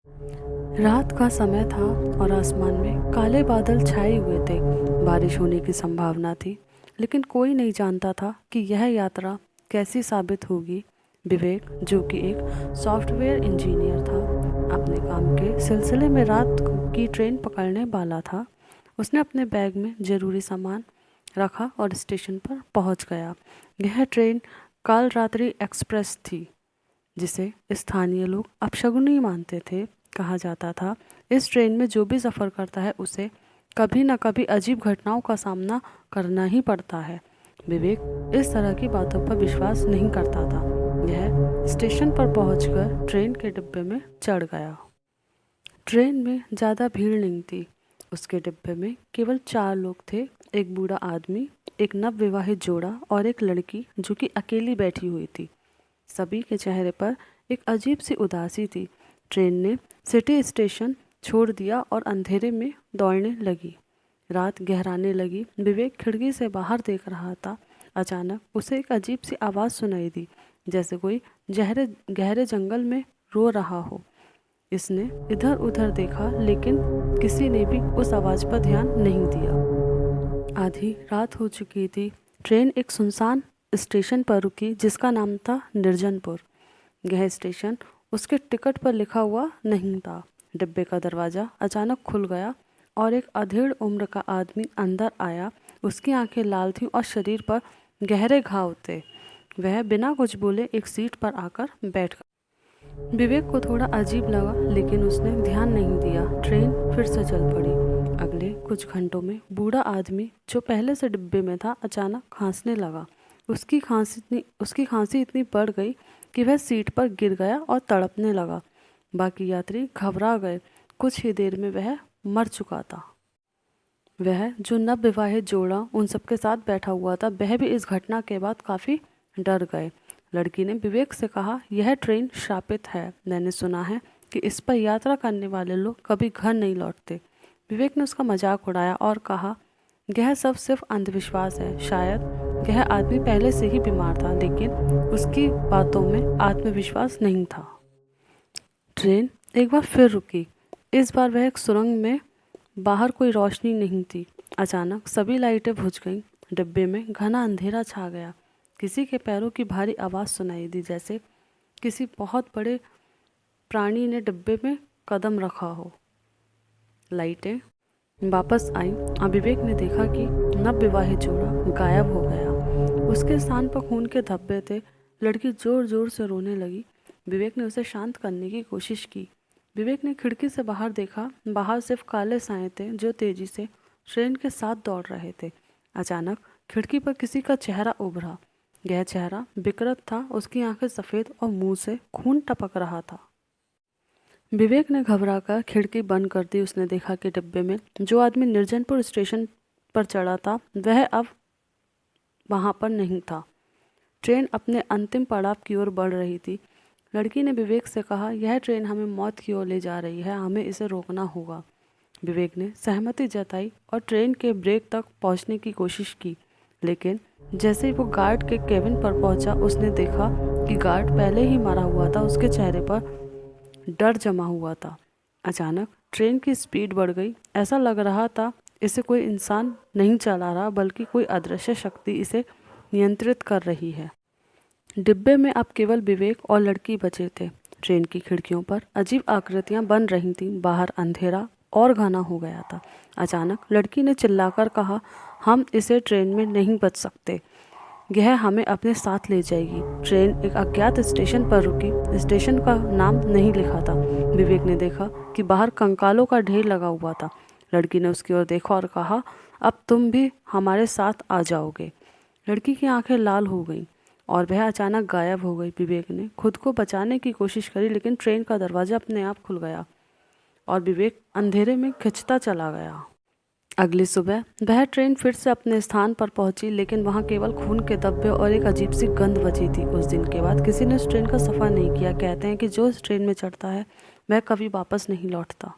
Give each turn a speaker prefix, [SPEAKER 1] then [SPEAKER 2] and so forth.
[SPEAKER 1] रात का समय था और आसमान में काले बादल छाए हुए थे। बारिश होने की संभावना थी, लेकिन कोई नहीं जानता था कि यह यात्रा कैसी साबित होगी। विवेक, जो कि एक सॉफ्टवेयर इंजीनियर था, अपने काम के सिलसिले में रात की ट्रेन पकड़ने वाला था। उसने अपने बैग में ज़रूरी सामान रखा और स्टेशन पर पहुंच गया। यह ट्रेन काल रात्रि एक्सप्रेस थी, जिसे स्थानीय लोग अपशगुनी मानते थे। कहा जाता था, इस ट्रेन में जो भी सफ़र करता है उसे कभी न कभी अजीब घटनाओं का सामना करना ही पड़ता है। विवेक इस तरह की बातों पर विश्वास नहीं करता था। यह स्टेशन पर पहुंचकर ट्रेन के डिब्बे में चढ़ गया। ट्रेन में ज़्यादा भीड़ नहीं थी। उसके डिब्बे में केवल 4 लोग थे, एक बूढ़ा आदमी, एक नवविवाहित जोड़ा और एक लड़की जो कि अकेली बैठी हुई थी। सभी के चेहरे पर एक अजीब सी उदासी थी। ट्रेन ने सिटी स्टेशन छोड़ दिया और अंधेरे में दौड़ने लगी। रात गहराने लगी। विवेक खिड़की से बाहर देख रहा था। अचानक उसे एक अजीब सी आवाज़ सुनाई दी, जैसे कोई गहरे जंगल में रो रहा हो। इसने इधर उधर देखा, लेकिन किसी ने भी उस आवाज़ पर ध्यान नहीं दिया। आधी रात हो चुकी थी। ट्रेन एक सुनसान स्टेशन पर रुकी, जिसका नाम था निर्जनपुर। यह स्टेशन उसके टिकट पर लिखा हुआ नहीं था। डिब्बे का दरवाज़ा अचानक खुल गया और एक अधेड़ उम्र का आदमी अंदर आया। उसकी आंखें लाल थीं और शरीर पर गहरे घाव थे। वह बिना कुछ बोले एक सीट पर आकर बैठ गया। विवेक को थोड़ा अजीब लगा, लेकिन उसने ध्यान नहीं दिया। ट्रेन फिर से चल पड़ी। अगले कुछ घंटों में बूढ़ा आदमी, जो पहले से डिब्बे में था, अचानक खांसने लगा। उसकी खांसी इतनी बढ़ गई कि वह सीट पर गिर गया और तड़पने लगा। बाकी यात्री घबरा गए। कुछ ही देर में वह मर चुका था। वह जो नवविवाहित जोड़ा उन सबके साथ बैठा हुआ था, वह भी इस घटना के बाद काफ़ी डर गए। लड़की ने विवेक से कहा, यह ट्रेन श्रापित है। मैंने सुना है कि इस पर यात्रा करने वाले लोग कभी घर नहीं लौटते। विवेक ने उसका मजाक उड़ाया और कहा, यह सब सिर्फ अंधविश्वास है। शायद यह आदमी पहले से ही बीमार था, लेकिन उसकी बातों में आत्मविश्वास नहीं था। ट्रेन एक बार फिर रुकी। इस बार वह एक सुरंग में। बाहर कोई रोशनी नहीं थी। अचानक सभी लाइटें बुझ गईं। डिब्बे में घना अंधेरा छा गया। किसी के पैरों की भारी आवाज़ सुनाई दी, जैसे किसी बहुत बड़े प्राणी ने डिब्बे में कदम रखा हो। लाइटें वापस आई और विवेक ने देखा कि नवविवाहित जोड़ा गायब हो गया। उसके स्थान पर खून के धब्बे थे। लड़की जोर जोर से रोने लगी। विवेक ने उसे शांत करने की कोशिश की। विवेक ने खिड़की से बाहर देखा। बाहर सिर्फ काले साए थे, जो तेजी से ट्रेन के साथ दौड़ रहे थे। अचानक खिड़की पर किसी का चेहरा उभरा। यह चेहरा विकृत था। उसकी आंखें सफ़ेद और मुंह से खून टपक रहा था। विवेक ने घबराकर खिड़की बंद कर दी। उसने देखा कि डिब्बे में जो आदमी निर्जनपुर स्टेशन पर चढ़ा था, वह अब वहाँ पर नहीं था। ट्रेन अपने अंतिम पड़ाव की ओर बढ़ रही थी। लड़की ने विवेक से कहा, यह ट्रेन हमें मौत की ओर ले जा रही है, हमें इसे रोकना होगा। विवेक ने सहमति जताई और ट्रेन के ब्रेक तक पहुंचने की कोशिश की, लेकिन जैसे ही वो गार्ड के केबिन पर पहुंचा, उसने देखा कि गार्ड पहले ही मरा हुआ था। उसके चेहरे पर डर जमा हुआ था। अचानक ट्रेन की स्पीड बढ़ गई। ऐसा लग रहा था इसे कोई इंसान नहीं चला रहा, बल्कि कोई अदृश्य शक्ति इसे नियंत्रित कर रही है। डिब्बे में अब केवल विवेक और लड़की बचे थे। ट्रेन की खिड़कियों पर अजीब आकृतियां बन रही थीं। बाहर अंधेरा और घना हो गया था। अचानक लड़की ने चिल्लाकर कहा, हम इसे ट्रेन में नहीं बच सकते। यह हमें अपने साथ ले जाएगी। ट्रेन एक अज्ञात स्टेशन पर रुकी। स्टेशन का नाम नहीं लिखा था। विवेक ने देखा कि बाहर कंकालों का ढेर लगा हुआ था। लड़की ने उसकी ओर देखा और कहा, अब तुम भी हमारे साथ आ जाओगे। लड़की की आंखें लाल हो गईं और वह अचानक गायब हो गई। विवेक ने खुद को बचाने की कोशिश करी, लेकिन ट्रेन का दरवाज़ा अपने आप खुल गया और विवेक अंधेरे में खिंचता चला गया। अगली सुबह वह ट्रेन फिर से अपने स्थान पर पहुंची, लेकिन वहां केवल खून के धब्बे और एक अजीब सी गंध बची थी। उस दिन के बाद किसी ने उस ट्रेन का सफ़र नहीं किया। कहते हैं कि जो इस ट्रेन में चढ़ता है, वह कभी वापस नहीं लौटता।